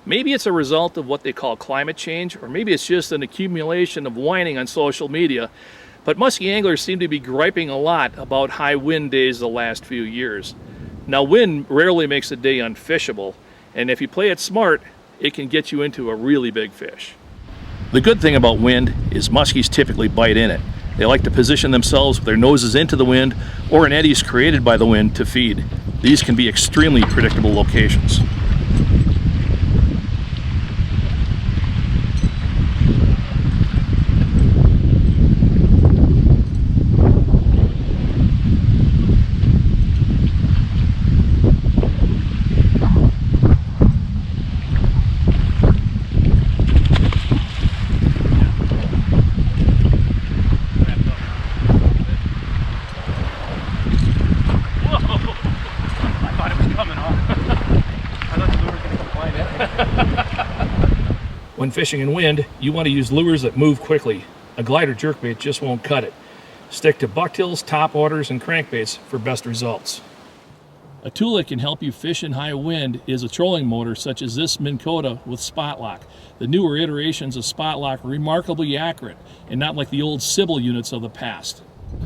Maybe it's a result of what they call climate change, or maybe it's just an accumulation of whining on social media, but musky anglers seem to be griping a lot about high wind days the last few years. Now, wind rarely makes a day unfishable, and if you play it smart, it can get you into a really big fish. The good thing about wind is muskies typically bite in it. They like to position themselves with their noses into the wind or in eddies created by the wind to feed. These can be extremely predictable locations. When fishing in wind, you want to use lures that move quickly. A glider jerkbait just won't cut it. Stick to bucktails, top waters, and crankbaits for best results. A tool that can help you fish in high wind is a trolling motor such as this Minn Kota with spot lock. The newer iterations of spot lock are remarkably accurate and not like the old Sybil units of the past.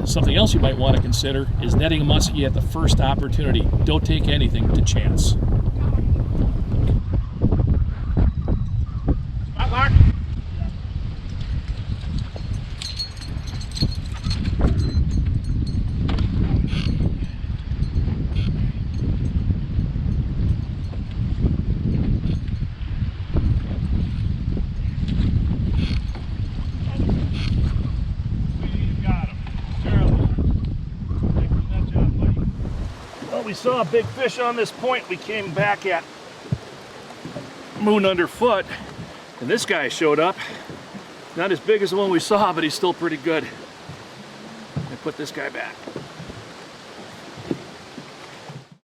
Something else you might want to consider is netting a muskie at the first opportunity. Don't take anything to chance. Spot lock. We saw a big fish on this point. We came back at moon underfoot, and this guy showed up. Not as big as the one we saw, but he's still pretty good. I put this guy back.